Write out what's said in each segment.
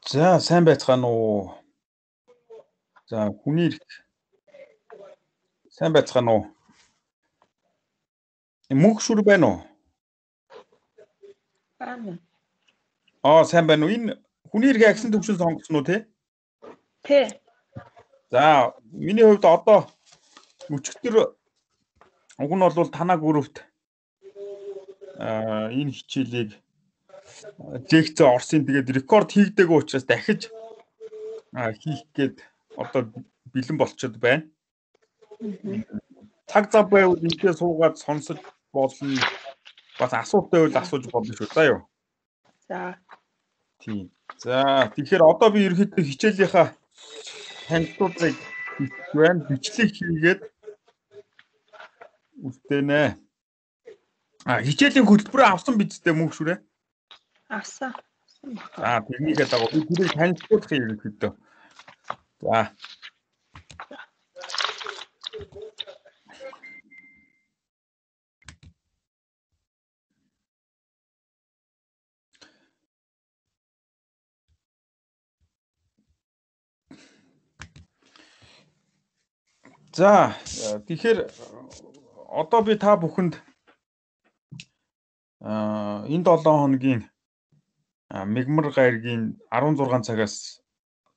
За сайн байцгаана уу? За хүний эрх сайн байцгаана уу? Мөнх шүр байна уу? Байна. Сайн байна уу? Энэ хүний эрх агсан төвшин сонгосон уу те? Тэ. За миний хувьд одоо өчигдөр уг нь бол танаа гүрвт энэ хичээлийг лекцээ орсон. Тэгээд рекорд хийгдээгүй учраас дахиж хийх гээд одоо бэлэн болчиход байна. Цаг зав байвал энэгээ суугаад сонсож болно. Бас асуулт байвал асууж болно шүү. За юу. За. Тийм. За тэгэхээр одоо би ерөөхдөө хичээлийнхаа танилцуулгыг хийх байна. Бичлэг хийгээд үлдээнэ. Хичээлийн хөтөлбөрөө авсан биз дээ мөнх шүрээ? Авсан. За тэрнийгээ дагуу би тэрийг танилцуулах ерөөхдөө. За. За тэгэхээр одоо би та бүхэнд энэ 7 хоногийн мигмар гайргийн 16 цагаас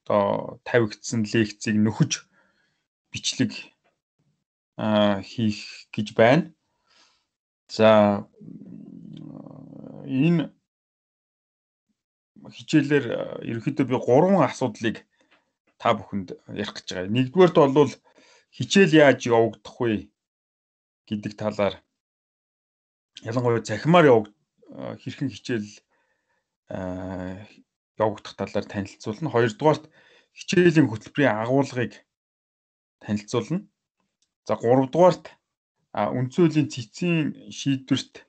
одоо тавигдсан лекцийг нөхөж бичлэг хийх гэж байна. За энэ хичээлээр ерөнхийдөө би 3 асуудлыг та бүхэнд ярих гэж байгаа. Нэгдүгээрт бол хичээл яаж явагдах вэ гэдэг талаар ялангуяа захимаар хэрхэн хичээл явагдах талаар танилцуулна. Хоёрдугаарт хичээлийн хөтөлбөрийн агуулгыг танилцуулна. За гуравдугаарт үндсөлийн цэцгийн шийдвэрт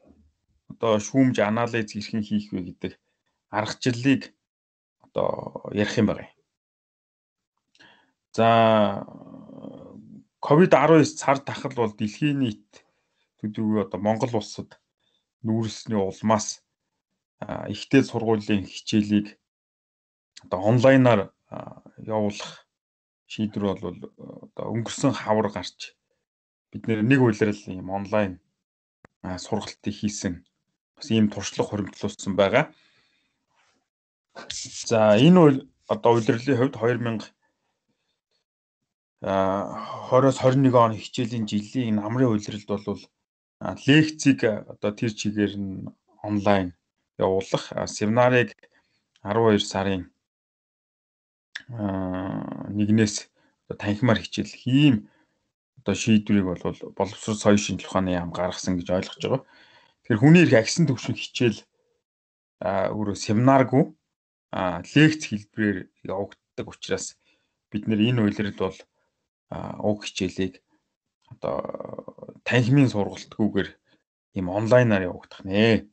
одоо шүүмж анализ хэрхэн хийх вэ гэдэг аргачлалыг одоо ярих юм байна. За COVID-19 цар тахал бол дэлхийн нийт төдийгүй одоо Монгол улсад нүүрсний улмаас ихтэй сургуулийн хичээлийг одоо онлайнаар явуулах шийдвэр бол одоо өнгөрсөн хавар гарч бид нэг үйлрэл ийм онлайн сургалтыг хийсэн бас ийм туршлага хуримтлуулсан байгаа. За энэ одоо үйлрэлийн хувьд 2020-с 21 он хичээлийн жилийн намрын үйлрэлд бол лекцийг одоо тэр чигээр нь онлайн явуулах, семинарыг 12 сарын 1-ээс танхимаар хичээлэх ийм одоо шийдвэрийг бол боловсрол соёлын шинжилгээ ухааны яам гаргасан гэж ойлгож байгаа. Тэгэхээр хүний эрх агсан төвшин хичээл өөрөө семинаргүй лекц хэлбэрээр явагддаг учраас бид нэр энэ үйлрэлд бол уг хичээлийг одоо танхимын сургалтгүйгээр ийм онлайнаар явагдах нэ.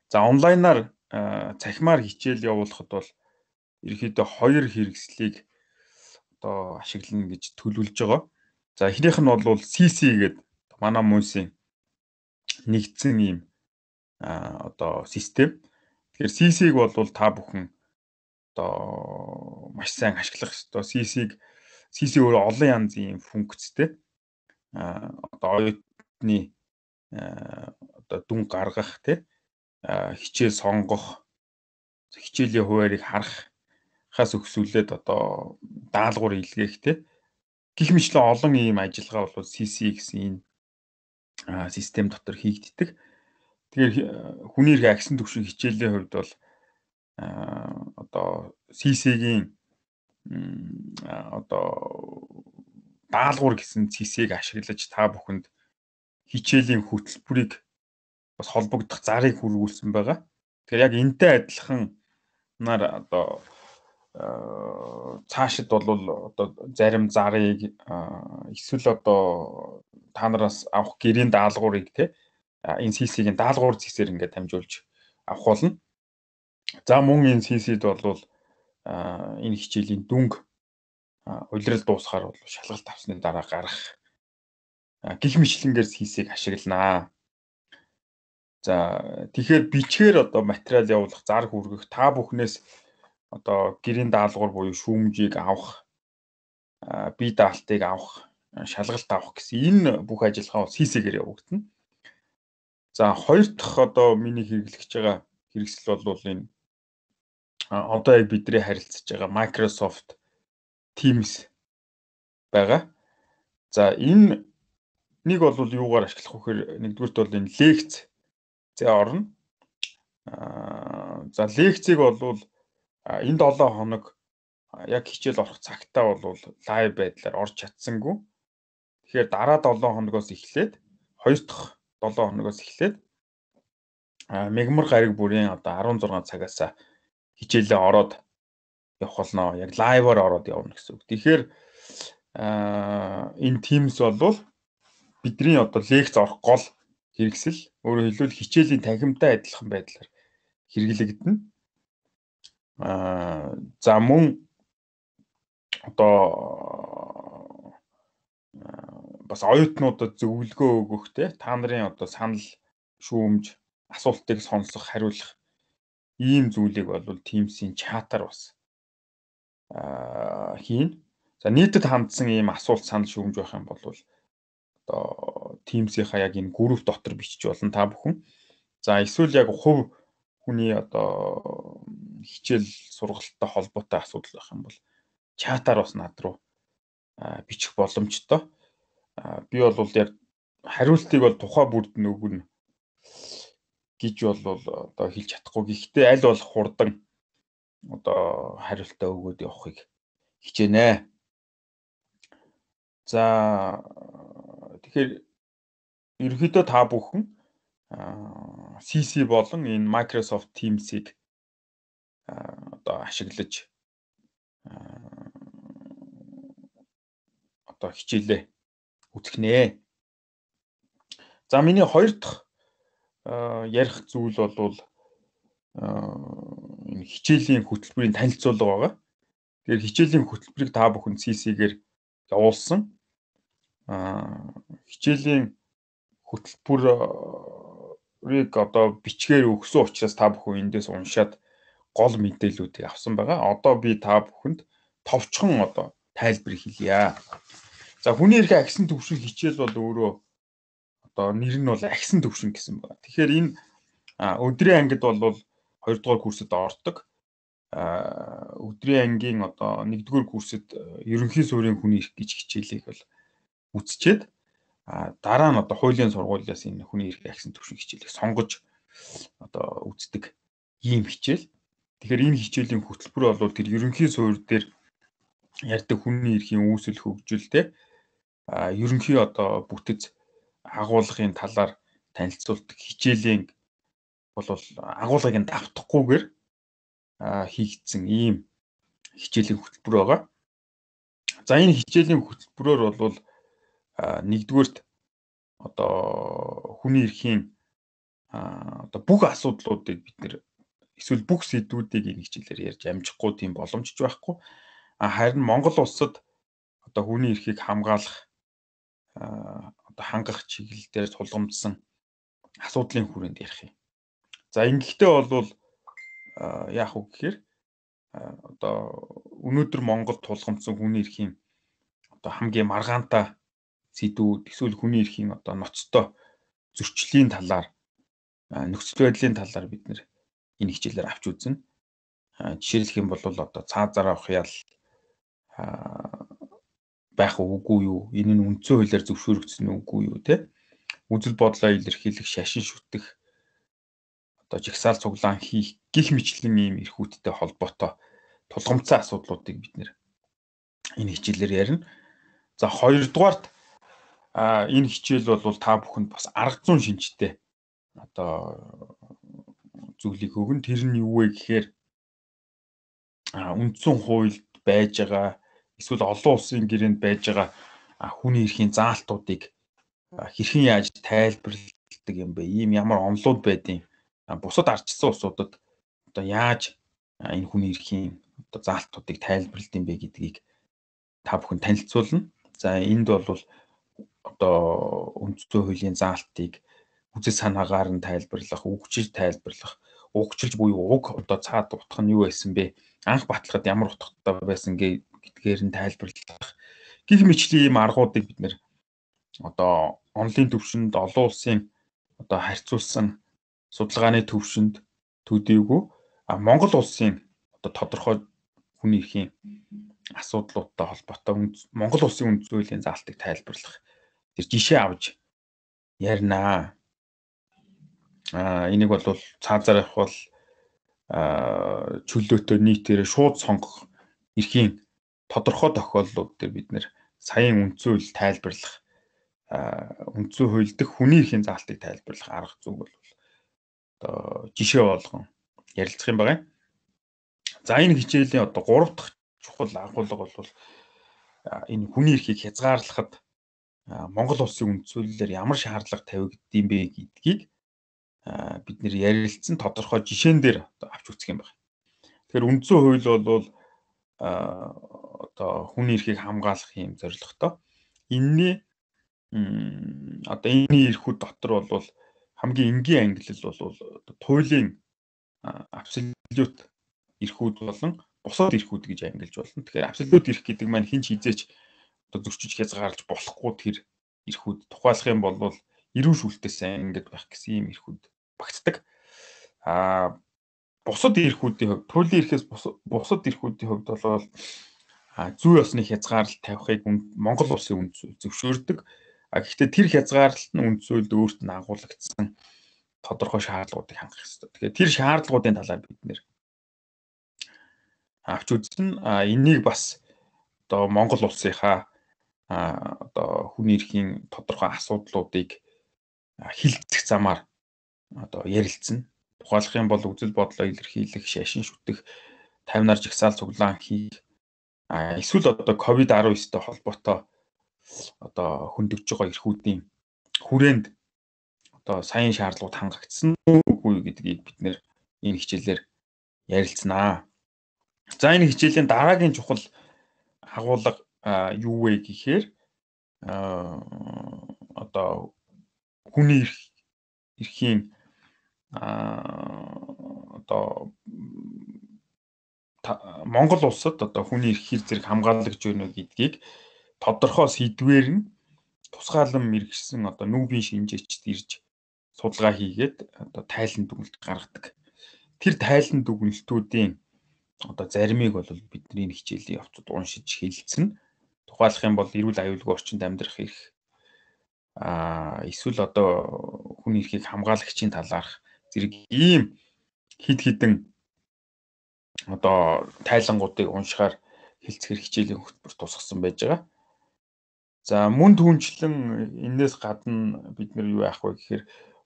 За онлайнаар цахимаар хичээл явуулахад бол ерөнхийдөө 2 хэрэгслийг одоо ашиглана гэж төлөвлөж байгаа. За эхнийх нь бол CC гэдэг манай мөнсийн нэгдсэн ийм одоо систем. Тэгэхээр CC-г бол та бүхэн одоо маш сайн ашиглах ёстой. CC өөрөө олон янзын функцтэй. Одоо оюутны одоо дүн гаргах хичээл сонгох, хичээлийн хуваарийг харахаас өксүүлээд одоо даалгавар илгээх гэх мэтлэн олон ийм ажиллагаа бол CC гэсэн энэ систем дотор хийгддэг. Тэгэхээр хүний эрх агсан төвшин хичээлийн хувьд бол одоо CC-гийн одоо даалгавар гэсэн CC-г ашиглаж та бүхэнд хичээлийн хөтөлбөрийг бас холбогдох зарыг хүргүүлсэн байгаа. Тэгэхээр яг энтэй адилхан одоо цаашид бол одоо зарим зарыг эсвэл одоо та нараас авах гэрийн даалгаврыг энэ CC-гийн даалгавар зэсээр ингээд дамжуулж авах болно. За мөн энэ CC-д бол энэ хичээлийн дүнг улирал дуусахаар бол шалгалт авсны дараа гарах гих мэтлэнгээр CC-г ашигланаа. За тэгэхээр бичгээр одоо материал явуулах, зар хүргэх та бүхнээс одоо гэрийн даалгавар буюу шүүмжийг авах, бие даалтыг авах, шалгалт авах гэсэн энэ бүх ажиллагаа бол CC-гээр явагдана. За хоёр дахь одоо миний хэрэглэж байгаа хэрэгсэл бол энэ одоо яг бидний харилцаж байгаа Microsoft Teams байгаа. За энэ нэг бол юугаар ашиглах вэ гэхээр нэгдүгürt бол энэ лекц орно. За лекцийг бол энэ 7 хоног яг хичээл орох цагтаа бол лайв байдлаар орж чадсангүй. Тэгэхээр дараа 7 хоногоос эхлээд 2 дахь 7 хоногоос эхлээд мегмар гариг бүрийн одоо 16 цагаас хичээлээ ороод явах болно. Яг лайваар ороод явна гэсэн үг. Тэгэхээр энэ Teams бол бидний одоо лекц орох гол хэрэгсэл. Өөрөөр хэлбэл хичээлийн танхимтай адилхан байдлаар хэрэглэгдэнэ. За мөн одоо бас оюутнуудад зөвлөгөө өгөх та нарын одоо санал, шүүмж, асуултыг сонсох, хариулах ийм зүйлийг бол Teams-ийн чатаар бас хийн. За нийтэд хандсан ийм асуулт, санал, шүүмж байх юм бол одоо Teams-ийнхаа яг энэ групп дотор бичиж болно та бүхэн. За эсвэл яг хувь хүний одоо хичээл сургалттай холбоотой асуудал байх юм бол чатаар бас над руу бичих боломжтой. Би бол яг хариултыг бол тухай бүрд нөгөн гэж бол одоо хэлж чадахгүй. Гэхдээ аль болох хурдан одоо хариултаа өгөөд явахыг хичээнэ. За тэгэхээр ерөнхийдөө та бүхэн CC болон энэ Microsoft Teams-ийг одоо ашиглаж одоо хичээлээ үзэхнэ. За миний хоёр дахь ярих зүйл бол энэ хичээлийн хөтөлбөрийн танилцуулга байгаа. Тэгэхээр хичээлийн хөтөлбөрийг та бүхэн CC-гээр явуулсан. Хичээлийн хөтөлбөрийг одоо бичгээр өгсөн учраас та бүхэн эндээс уншаад гол мэдээллүүдийг авсан байгаа. Одоо би та бүхэнд товчхон одоо тайлбар хэлье. За хүний эрхийн агсан төвшин хичээл бол өөрөө одоо нэр нь бол агсан төвшин гэсэн байна. Тэгэхээр энэ өдрийн ангид бол 2 дугаар курсэд ордог. Өдрийн ангийн одоо 1 дугаар курсэд ерөнхий суурийн хүний эрх гэж хичээлийг бол үзчихэд дараа нь одоо хуулийн сургуулиас энэ хүний эрхийн агсан төвшин хичээлийг сонгож одоо үздэг ийм хичээл. Тэгэхээр энэ хичээлийн хөтөлбөр бол тэр ерөнхий суурь дээр ярьдаг хүний эрхийн үүсэл хөгжил ерөнхий одоо бүтэц агуулгын талаар танилцуулдаг хичээлийн бол агуулгыг нь давтахгүйгээр хийгдсэн ийм хичээлийн хөтөлбөр байгаа. За энэ хичээлийн хөтөлбөрөөр бол нэгдүгээрт одоо хүний эрхийн одоо бүх асуудлуудыг бид нэр эсвэл бүх сэдвүүдийг энэ хичээлээр ярьж амжихгүй тийм боломж ч байхгүй. Харин Монгол улсад одоо хүний эрхийг хамгаалах одоо хангах чиглэлээр тулгамдсан асуудлын хүрээнд ярих юм. За ингэхдээ бол яах вэ гэхээр одоо өнөөдөр Монголд тулгамдсан хүний эрхийн одоо хамгийн маргаантай сэдвүүд эсвэл хүний эрхийн одоо ноцтой зөрчлийн талаар нөхцөл байдлын талаар бид нэр энэ хичээлээр авч үзнэ. Жишээлх юм бол одоо цаазаар авах ял байх үгүй юу? Энэ нь үндсэн хуулиар зөвшөөрөгдсөн үгүй юу те? Үзэл бодлоо илэрхийлэх, шашин шүтэх, одоо жагсаал цуглаан хийх гих мэтлэн ийм эрхүүдтэй холбоотой тулгамдсан асуудлуудыг бид нэр энэ хичээлээр ярина. За хоёрдугаарт энэ хичээл бол та бүхэнд бас арга зүйн шинжтэй одоо зүйлийг өгнө. Тэр нь юу вэ гэхээр үндсэн хуульд байж байгаа эсвэл олон улсын гэрээнд байж байгаа хүний эрхийн заалтуудыг хэрхэн яаж тайлбарладаг юм бэ? Ийм ямар онолууд байдیں۔ Бусад ардчилсан улсуудад одоо яаж энэ хүний эрхийн одоо заалтуудыг тайлбарладаг юм бэ гэдгийг та бүхэн танилцуулна. За энд бол одоо үндсэн хуулийн заалтыг үзэл санаагаар нь тайлбарлах, үгчээр тайлбарлах, угчилж буюу уг одоо цаад утга нь юу байсан бэ? Анх батлахад ямар утгатай байсан гэдгээр нь тайлбарлах гих мэтлийн ийм аргуудыг бид нэр одоо онлын төвшөнд олон улсын одоо харьцуулсан судалгааны төвшөнд төдийгүй Монгол улсын одоо тодорхой хүний эрхийн асуудлуудтай холбоотой Монгол улсын үнд зүйлийн заалтыг тайлбарлах тэр жишээ авч ярина. Энийг бол цаазаар явах бол чөлөөтэй нийтээр шууд сонгох эрхийн тодорхой тохиолдлууд дээр бид нэр саяын үнд зүйл тайлбарлах үнд зүй хууль дэх хүний эрхийн заалтыг тайлбарлах арга зүй бол одоо жишээ болгон ярилцах юм байна. За энэ хичээлийн одоо 3 дахь чухал агуулга бол энэ хүний эрхийг хязгаарлахад Монгол улсын үнд зүйлээр ямар шаардлага тавигдсан бэ гэдгийг бид нэр ярилцсан тодорхой жишээн дээр авч үзэх юм байна. Тэгэхээр үнд зүй хууль бол одоо хүний эрхийг хамгаалах юм зорилготой. Энэний одоо энэ эрхүүд дотор бол хамгийн энгийн ангилал бол туйлын абсолют эрхүүд болон бусад эрхүүд гэж ангилж болно. Тэгэхээр абсолют эрх гэдэг маань хинч хизээч одоо зөрчиж хязгаарлаж болохгүй тэр эрхүүд тухайлах юм бол эрүүл шүүлтээс ангид байх гэсэн ийм эрхүүд багтдаг. Бусад эрхүүдийн хувьд туйлын эрхээс бусад эрхүүдийн хувьд бол зүй ёсны хязгаарлалт тавихыг Монгол улсын үнд зүйл зөвшөөрдөг. Гэхдээ тэр хязгаарлалт нь үнд зүйлд өөрт нь агуулгдсан тодорхой шаардлагуудыг хангах ёстой. Тэгэхээр тэр шаардлагуудын талаар бид нэр авч үзсэн. Энийг бас одоо Монгол улсынхаа одоо хүний эрхийн тодорхой асуудлуудыг хилцэх замаар одоо ярилцсан. Тухайлах юм бол үзэл бодлоо илэрхийлэх, шашин шүтэх, 50-аар жагсаал цуглаан хийх, эсвэл одоо COVID-19-тэй холбоотой одоо хөндөгж байгаа эрхүүдийн хүрээнд одоо сайн шаардлагууд хангагдсан үгүй гэдгийг бид нэр энэ хичээлээр ярилцсанаа. За энэ хичээлийн дараагийн чухал агуулга юу вэ гэхээр одоо хүний эрхийн одоо Монгол улсад одоо хүний эрх зэрэг хамгаалагдж байна гэдгийг тодорхой сэдвээр нь тусгаалan мэргэжсэн одоо нүүбийн шинжээчд ирж судалгаа хийгээд одоо тайлан дүгнэлт гаргадаг. Тэр тайлан дүгнэлтүүдийн одоо заримыг бол бидний энэ хичээлийн явцад уншиж хэлэлцэн. Тухайлах юм бол эрүүл аюулгүй орчинд амьдрах эрх эсвэл одоо хүний эрхийг хамгаалагчийн талаарх зэрэг ийм хид хідэн одоо тайлангуудыг уншихаар хэлцгээр хичээлийн хөтөлбөр тусгасан байж байгаа. За мөн түүнчлэн энээс гадна бид нэр юу яах вэ гэхээр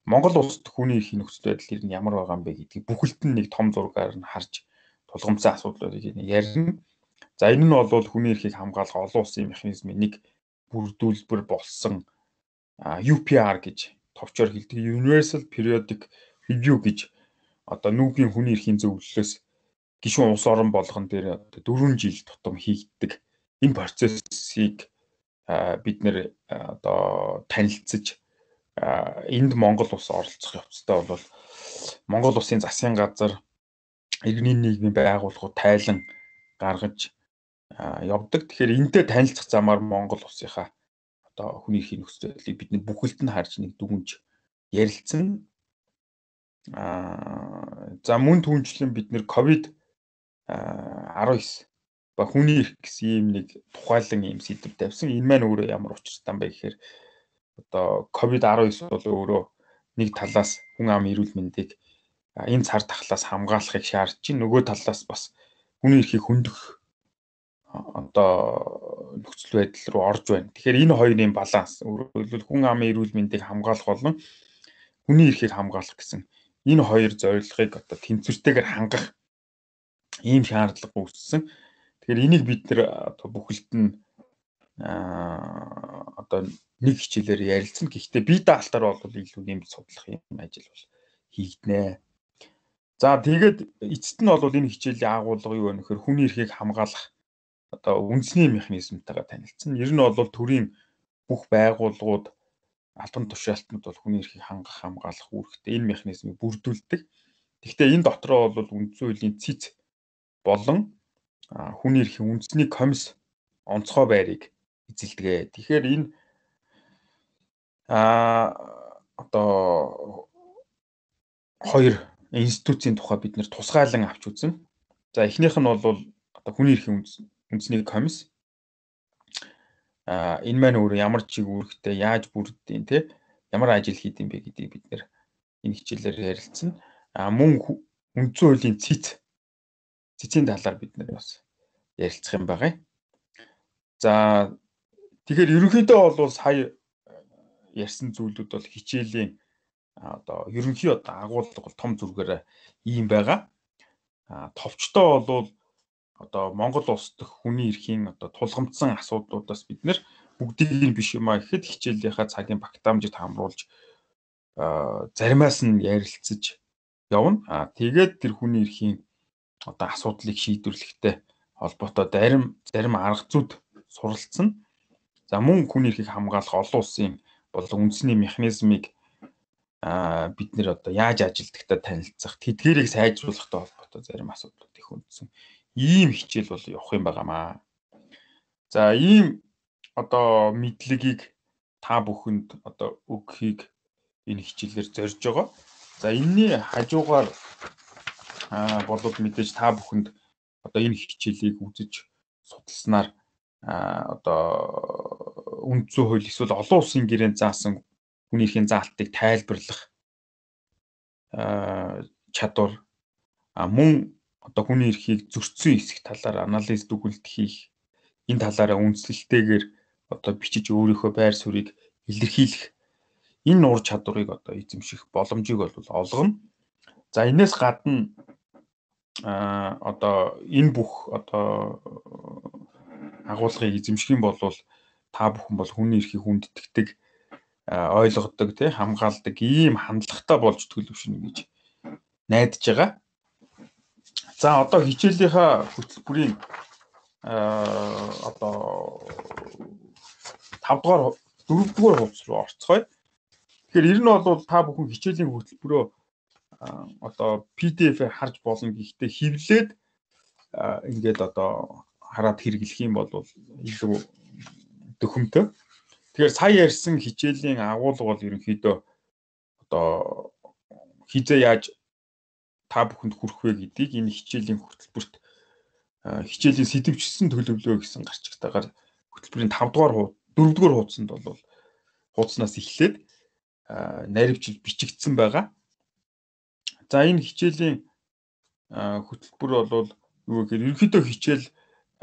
Монгол улсад хүний эрхийн нөхцөл байдал ер нь ямар байгаа юм бэ гэдгийг бүхэлд нь нэг том зургаар нь харж тулгамдсан асуудлуудыг ярина. За энэ нь бол хүний эрхийг хамгаалах олон улсын механизмын нэг бүрдүүлбэр болсон UPR гэж товчоор хэлдэг Universal Periodic Review гэж одоо нүүбийн хүний эрхийн зөвлөлөөс гишүүн улс орон болгон дээр 4 жил тутам хийгддэг энэ процессыг бид нэр одоо танилцж энд Монгол улс оролцох явцтай бол Монгол улсын засгийн газар иргэний нийгмийн байгууллагууд тайлан гаргаж явдаг. Тэгэхээр энтэй танилцах замаар Монгол улсынхаа одоо хүний эрхийн нөхцөл байдлыг бид нэг бүхэлд нь харж нэг дүгнж ярилцсан. За мөн түүнчлэн бид нэр COVID-19 ба хүний эрх гэсэн ийм нэг тухайлан ийм сэдв тавьсан. Энэ маань өөрөө ямар учиртай юм бэ гэхээр одоо COVID-19 бол өөрөө нэг талаас хүн амын эрүүл мэндийг энэ цар тахлаас хамгаалахыг шаардж байна. Нөгөө талаас бас хүний эрхийг хөндөх одоо нөхцөл байдал руу орж байна. Тэгэхээр энэ хоёрын баланс өөрөлдвөл хүн амын эрүүл мэндийг хамгаалах болон хүний эрхийг хамгаалах гэсэн энэ хоёр зорилгыг одоо тэнцвэртэйгээр хангах ийм шаардлага үүссэн. Тэгэхээр энийг бид нэр одоо бүхэлд нь одоо нэг хичээлээр ярилцсан. Гэхдээ бие даалтаар бол илүү нэмж судлах юм ажил бол хийгднэ. За тэгээд эцэст нь бол энэ хичээлийн агуулга юу вэ гэхээр хүний эрхийг хамгаалах одоо үндэсний механизмтайгаа танилцсан. Ер нь бол төрийн бүх байгууллагууд албан тушаалтнууд бол хүний эрхийг хангах хамгаалах үүрэгтэй энэ механизмыг бүрдүүлдэг. Гэхдээ энэ дотроо бол үндсэн хуулийн цэц болон хүний эрхийн үндэсний комисс онцгой байрыг эзэлдэг. Тэгэхээр энэ одоо хоёр институцийн тухай бид нэр тусгайлан авч үзэн. За эхнийх нь бол одоо хүний эрхийн үндэсний комисс. Энэ маань өөрөө ямар чиг үүрэгтэй, яаж бүрддэг те, ямар ажил хийдэм бэ гэдгийг бид нэр энэ хичээлээр ярилцсан. Мөн үндсэн хуулийн цэцийн талаар бид нэр бас ярилцах юм байгаа. За тэгэхээр ерөнхийдөө бол сая ярьсан зүйлүүд бол хичээлийн одоо ерөнхий агуулга бол том зүргээр ийм байгаа. Товчтой бол одоо Монгол улс дахь хүний эрхийн одоо тулгамдсан асуудлуудаас бид нэр бүгдийг биш юм гэхэд хичээлийнхаа цагийн багтаамжид хамруулж заримаас нь ярилцаж явна. Тэгээд тэр хүний эрхийн одоо асуудлыг шийдвэрлэхтэй холбоотой зарим арга зүйд суралцсан. За мөн хүний эрхийг хамгаалах олон улсын болон үндэсний механизмыг бид нэр одоо яаж ажилдагтай танилцах, тэдгээрийг сайжруулахтай холбоотой зарим асуудлууд их үндсэн. Ийм хичээл бол явах юм байгаамаа. За ийм одоо мэдлэгийг та бүхэнд одоо өгөхийг энэ хичээлээр зорж байгаа. За энэний хажуугаар болоод мэдээж та бүхэнд одоо энэ хичээлийг үзэж судалснаар одоо үндсэн хууль эсвэл олон улсын гэрээнд заасан хүний эрхийн заалтыг тайлбарлах чадвар мөн одоо хүний эрхийг зөрчсөн хэсэг талаар анализ дүгнэлт хийх, энэ талаараа үндэслэлтэйгээр одоо бичиж өөрийнхөө байр суурийг илэрхийлэх энэ ур чадварыг одоо эзэмших боломжийг бол олгоно. За энэс гадна одоо энэ бүх одоо агуулгыг эзэмших юм бол та бүхэн бол хүний эрхийг хүндэтгдэг, ойлгодог, хамгаалдаг ийм хандлагатай болж төлөвшнө гэж найдаж байгаа. За одоо хичээлийнхаа хөтөлбөрийн одоо 4 дугаар хуудас руу орцгоё. Тэгэхээр ер нь бол та бүхэн хичээлийн хөтөлбөрөө одоо PDF-ээр харж болно. Гэхдээ хэвлээд ингээд одоо хараад хэрэглэх юм бол илүү төхөмтэй. Тэгэхээр сая ярьсан хичээлийн агуулга бол ерөнхийдөө одоо хизээ яаж та бүхэнд хүрэх вэ гэдгийг энэ хичээлийн хөтөлбөрт хичээлийн сэдвчилсэн төлөвлөгөө гэсэн гарчигтайгаар хөтөлбөрийн 4 дугаар хуудсанд бол хуудаснаас эхлээд наривчилж бичигдсэн байгаа. За энэ хичээлийн хөтөлбөр бол юу гэхээр ерөнхийдөө хичээл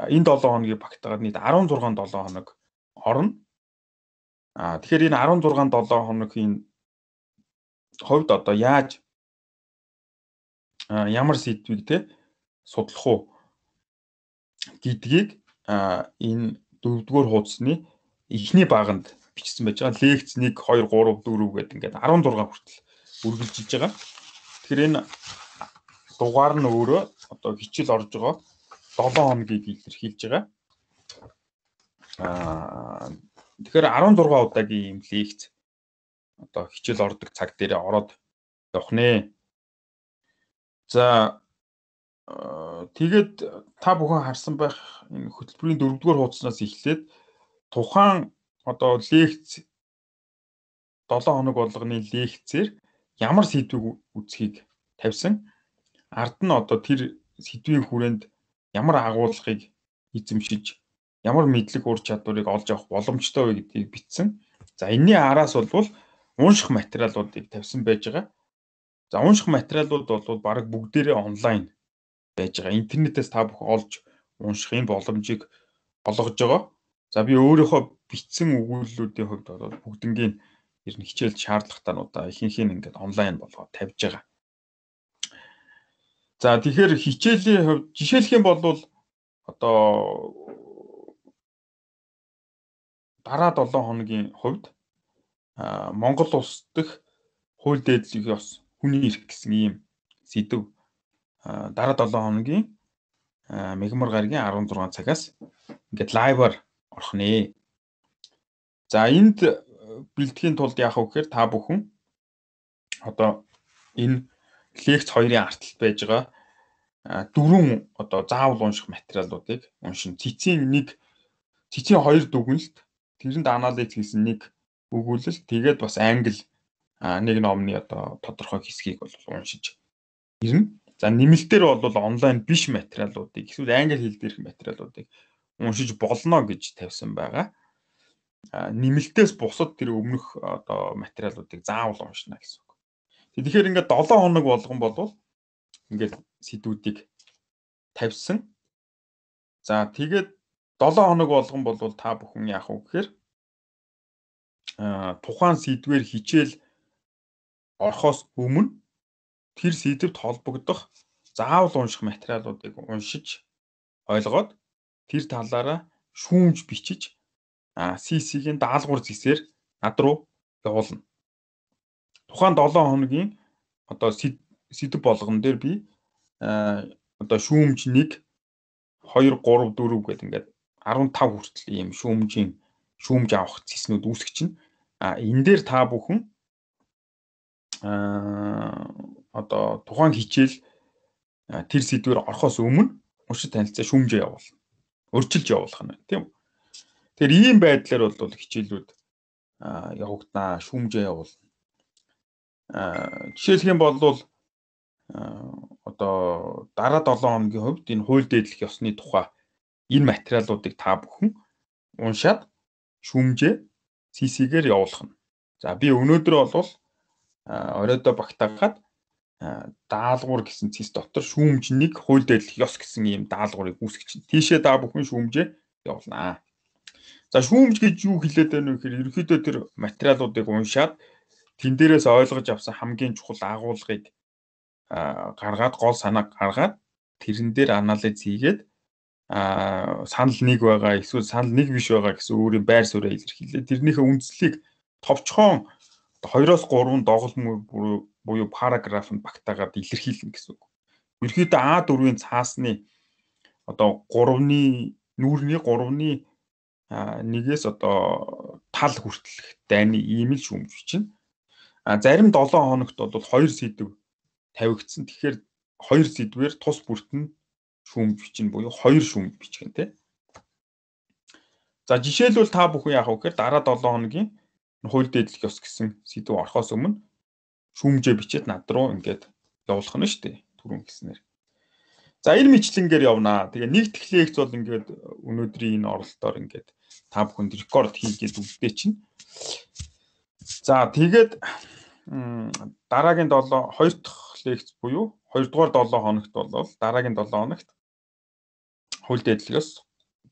энэ 7 хоногийн багтаагаар нийт 16 7 хоног орно. Тэгэхээр энэ 16 7 хоногийн хувьд одоо яаж ямар сэдвийг судлах уу гэдгийг энэ 4 дугаар хуудасны эхний баганд бичсэн байж байгаа. Лекц 1 2 3 4 гэдэг ингээд 16 хүртэл үргэлжилж байгаа. Тэгэхээр энэ дугаар нь өөрөө одоо хичээл орж байгаа 7 хоногийг илэрхийлж байгаа. Тэгэхээр 16 удаагийн юм лекц одоо хичээл ордог цаг дээр ороод явах нэ. За тэгээд та бүхэн харсан байх энэ хөтөлбөрийн 4 дугаар хуудаснаас эхлээд тухайн одоо лекц 7 хоног болгоны лекцээр ямар сэдвийг үзхийг тавьсан. Ард нь одоо тэр сэдвийн хүрээнд ямар агуулгыг эзэмшиж, ямар мэдлэг ур чадварыг олж авах боломжтой вэ гэдгийг бичсэн. За энэний араас бол унших материалуудыг тавьсан байж байгаа. За унших материалууд бол бараг бүгдээрээ онлайн байж байгаа. Интернетээс та бүхэн олж унших энэ боломжийг олгож байгаа. За би өөрийнхөө бичсэн өгүүллүүдийн хувьд бол бүгднгийн ер нь хичээл шаардлагатайнуудаа ихэнх нь ингээд онлайн болгоод тавьж байгаа. За тэгэхээр хичээлийн хувьд жишээлх юм бол одоо дараа 7 хоногийн хувьд Монгол улс дахь хууль дээдлийг ёс хүний эрх гэсэн ийм сэдв дараа 7 хоногийн мегмар гарагийн 16 цагаас ингээд лайваар орох нэ. За энд бэлтгэхийн тулд яах вэ гэхээр та бүхэн одоо энэ лекц 2-ын арталт байж байгаа 4 одоо заавал унших материалуудыг уншин. Цэцийн 2 дүгнэлт, тэрэнд анализ хийсэн 1 өгүүлэлт, тэгээд бас англи нэг номны одоо тодорхой хэсгийг бол уншиж ирнэ. За нэмэлтээр бол онлайн биш материалуудыг эсвэл англи хэл дээрх материалуудыг уншиж болно гэж тавьсан байгаа. Нэмэлтээс бусад тэр өмнөх одоо материалуудыг заавал уншина гэсэн үг. Тэгэхээр ингээд 7 хоног болгон бол ингээд сэдвүүдийг тавьсан. За тэгээд 7 хоног болгон бол та бүхэн яах вэ гэхээр тухайн сэдвээр хичээл орохоос өмнө тэр сэдвт холбогдох заавал унших материалуудыг уншиж ойлгоод тэр талаараа шүүмж бичиж CC-гийн даалгавар зэсээр над руу явуулна. Тухайн 7 хоногийн одоо сэдв болгон дээр би одоо шүүмж 1 2 3 4 гэдэг ингээд 15 хүртэл ийм шүүмж авах зэснүүд үүсгэж чинь энэ дээр та бүхэн одоо тухайн хичээл тэр сэдвээр орохоос өмнө уншиж танилцаа шүүмжээ явуулна. Өрчилж явуулах нь тийм үү. Тэгэхээр ийм байдлаар бол хичээлүүд явагдана, шүүмжээ явуулна. Жишээлх юм бол одоо дараа 7 хоногийн хувьд энэ хууль дээдлэх ёсны тухай энэ материалуудыг та бүхэн уншаад шүүмжээ CC-гээр явуулах нь. За би өнөөдөр бол оройдоо багтаагаад даалгавар гэсэн цэс дотор шүүмж 1 хууль дээдлэх ёс гэсэн ийм даалгаврыг үүсгэж чинь. Тийшээ та бүхэн шүүмжээ явуулнаа. За шүүмж гэж юу хэлээд байна вэ гэхээр ерөнхийдөө тэр материалуудыг уншаад тэн дээрээс ойлгож авсан хамгийн чухал агуулгыг гаргаад гол санааг гаргаад тэрэн дээр анализ хийгээд санал 1 байгаа эсвэл санал 1 биш байгаа гэсэн өөрийн байр суурийг илэрхийлээ. Тэрнийхээ үндслийг товчхон 2-3 доголмог буюу параграфанд багтаагаад илэрхийлнэ гэсэн үг. Ерөнхийдөө А4-ийн цаасны одоо 3-ны нүүрний 3-ны 1-ээс одоо тал хүртэлх дайны ийм л шүүмж чинь. Зарим 7 хоногт бол 2 сэдв тавигдсан. Тэгэхээр 2 сэдвээр тус бүртэн шүүмж бичин буюу 2 шүүмж бичгэн тий. За жишээлбэл та бүхэн яах вэ гэхээр дараа 7 хоногийн хууль дээдлэх ёс гэсэн сэдв орохоос өмнө шүүмжээ бичээд над руу ингээд явуулах нь шүү дээ. Түрүүн гэснээр. За энэ мэтлэнгээр явнаа. Тэгээ нэгдэх лекц бол ингээд өнөөдрийн энэ оролтоор ингээд та бүхэнд рекорд хийгээд үлдээ чинь. За тэгээд дараагийн 2 дахь лекц буюу 2 дугаар 7 хоногт бол дараагийн 7 хоногт хууль дээдлэх ёс.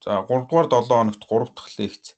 За 3 дугаар 7 хоногт 3 дахь лекц